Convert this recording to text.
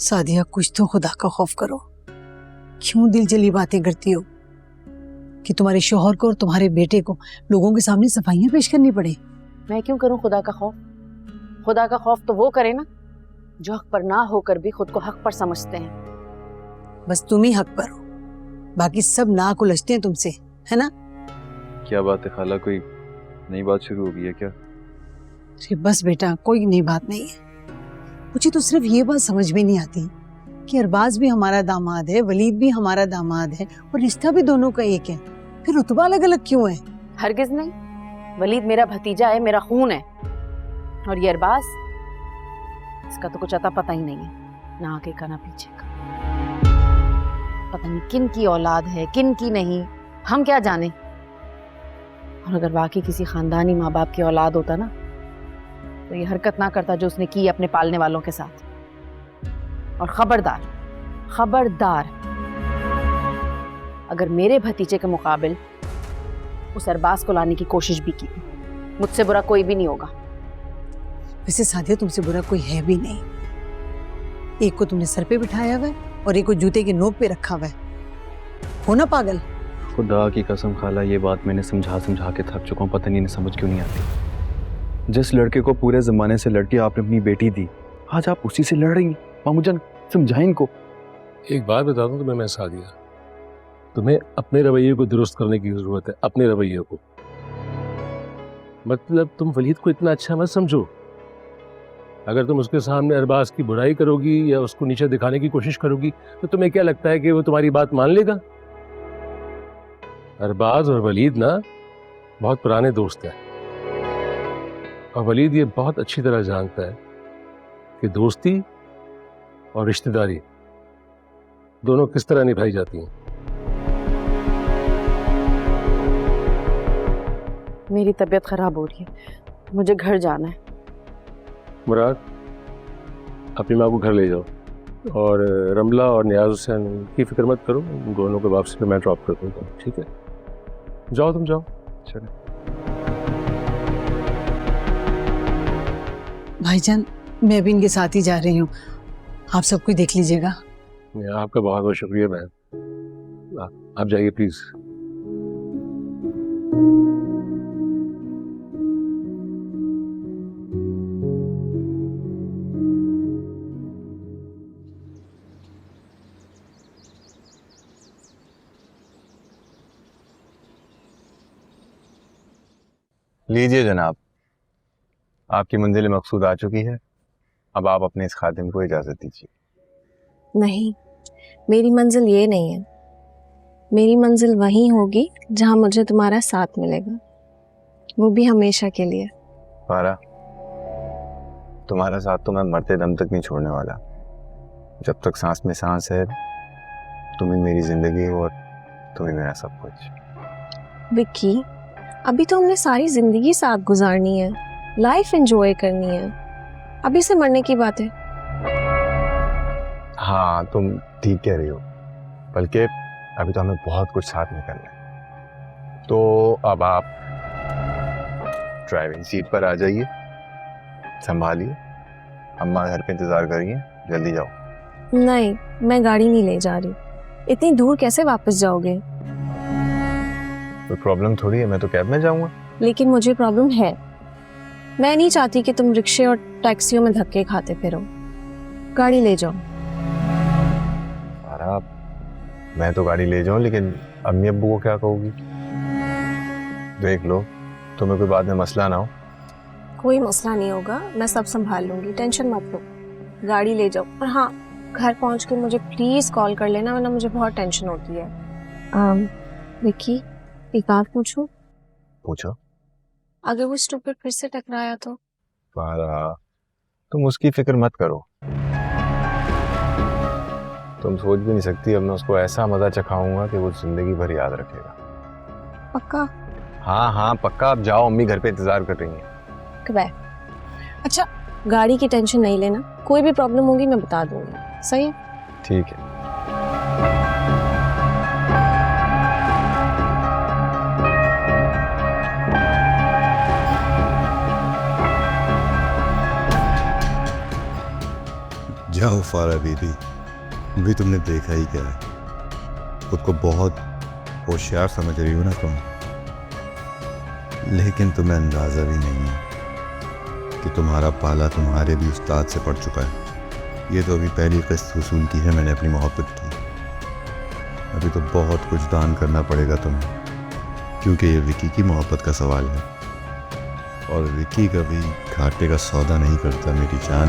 सादिया, कुछ तो खुदा का खौफ करो। क्यों दिल जली बातें करती हो कि तुम्हारे शौहर को और तुम्हारे बेटे को लोगों के सामने सफाइयां पेश करनी पड़े? मैं क्यों करूं खुदा का खौफ? खुदा का खौफ तो वो करे ना जो हक पर ना होकर भी खुद को हक पर समझते हैं। बस तुम ही हक पर हो, बाकी सब नाक उलझते हैं तुमसे, है ना? क्या बात है खाला, कोई नई बात शुरू हो गई है क्या? अरे बस बेटा, कोई नई बात नहीं है। मुझे तो सिर्फ ये बात समझ में नहीं आती कि अरबाज भी हमारा दामाद है, वलीद भी हमारा दामाद है और रिश्ता भी दोनों का एक है, फिर रुतबा अलग अलग क्यों है? हरगिज नहीं, वलीद मेरा भतीजा है, मेरा खून है। और ये अरबाज, इसका तो कुछ अता पता ही नहीं है, ना आगे का ना पीछे का। पता नहीं किन की औलाद है किन की नहीं, हम क्या जाने। और अगर वाकई किसी खानदानी माँ बाप की औलाद होता ना तो ये हरकत ना करता जो उसने की अपने पालने वालों के साथ। और खबरदार खबरदार, अगर मेरे भतीजे के मुकाबिल उस अरबाज को लाने की कोशिश भी की, मुझसे बुरा कोई भी नहीं होगा। वैसे सादिया, तुमसे बुरा कोई है भी नहीं। एक को तुमने सर पे बिठाया हुआ है और एक को जूते की नोक पे रखा हुआ है। हो ना पागल? खुदा की कसम खाला, ये बात मैंने समझा समझा के थक चुका हूँ, पता नहीं समझ क्यों नहीं आती। जिस लड़के को पूरे जमाने से लड़के आपने अपनी बेटी दी, आज आप उसी से लड़ रही हैं। मामूजान, समझाएं इनको। एक बात बता दूं तुम्हें मैं सादिया, तुम्हें अपने रवैये को दुरुस्त करने की जरूरत है, अपने रवैये को। मतलब तुम वलीद को इतना अच्छा मत समझो। अगर तुम उसके सामने अरबाज की बुराई करोगी या उसको नीचे दिखाने की कोशिश करोगी तो तुम्हें क्या लगता है कि वो तुम्हारी बात मान लेगा? अरबाज और वलीद ना बहुत पुराने दोस्त हैं, और वलीद ये बहुत अच्छी तरह जानता है कि दोस्ती और रिश्तेदारी दोनों किस तरह निभाई जाती हैं। मेरी तबीयत खराब हो रही है, मुझे घर जाना है। मुराद, अपनी माँ को घर ले जाओ, और रमला और नियाज हुसैन की फिक्र मत करो, उन दोनों को वापसी पे मैं ड्रॉप कर दूंगा, ठीक है? जाओ, तुम जाओ। चलो भाईजान, मैं भी इनके साथ ही जा रही हूँ, आप सब कुछ देख लीजिएगा। आपका बहुत बहुत शुक्रिया बहन, आप जाइए प्लीज। लीजिए जनाब, आपकी मंजिल मकसूद आ चुकी है। अब आप अपने इस खादिम को इजाजत दीजिए। नहीं, मेरी मंजिल ये नहीं है। मेरी मंजिल वहीं होगी जहां मुझे तुम्हारा साथ मिलेगा, वो भी हमेशा के लिए। फारा, तुम्हारा साथ तो मैं मरते दम तक नहीं छोड़ने वाला। जब तक सांस में सांस है, तुम ही मेरी जिंदगी हो और तुम ही मेरा सब कुछ। विक्की, अभी तो हमने सारी जिंदगी साथ गुजारनी है, लाइफ एंजॉय करनी है, अभी से मरने की बात है। हाँ, तुम ठीक कह रही हो, बल्कि अभी तो हमें बहुत कुछ साथ में करना है। तो अब आप ड्राइविंग सीट पर आ जाइए, संभालिए, अम्मा घर पे इंतजार करिए, जल्दी जाओ। नहीं, मैं गाड़ी नहीं ले जा रही। इतनी दूर कैसे वापस जाओगे? कोई प्रॉब्लम थोड़ी है, मैं तो कैब में जाऊंगा। लेकिन मुझे प्रॉब्लम है। मैं नहीं चाहती कि तुम रिक्शे और टैक्सियों में धक्के खाते फिरो। गाड़ी ले जाओ। फारा, मैं तो गाड़ी ले जाऊं, लेकिन अम्मी अब्बू को क्या कहोगी? देख लो, तुम्हें कोई बाद में मसला ना हो। कोई मसला नहीं होगा, मैं सब संभाल लूंगी, टेंशन मत लो। गाड़ी ले जाओ। और हाँ, घर पहुंच के मुझे प्लीज कॉल कर लेना, वरना मुझे बहुत टेंशन होती है। विक्की, एक बात पूछूं? पूछो। अगर वो स्टूपिड फिर से टकराया तो? फारा, तुम उसकी फिक्र मत करो। तुम सोच भी नहीं सकती, अब मैं उसको ऐसा मजा चखाऊंगा कि वो जिंदगी भर याद रखेगा। पक्का? हाँ हाँ पक्का। अब जाओ, अम्मी घर पे इंतजार कर रही हैं। अच्छा, गाड़ी की टेंशन नहीं लेना, कोई भी प्रॉब्लम होगी मैं बता दूंगी, सही है? ठीक है। जाओ फारा बीबी, अभी तुमने देखा ही क्या है। खुद को बहुत होशियार समझ रही हो ना तुम, लेकिन तुम्हें अंदाजा भी नहीं है कि तुम्हारा पाला तुम्हारे भी उस्ताद से पड़ चुका है। ये तो अभी पहली किस्त वसूल की है मैंने अपनी मोहब्बत की, अभी तो बहुत कुछ दान करना पड़ेगा तुम्हें, क्योंकि ये विकी की मोहब्बत का सवाल है और विकी कभी घाटे का सौदा नहीं करता मेरी जान।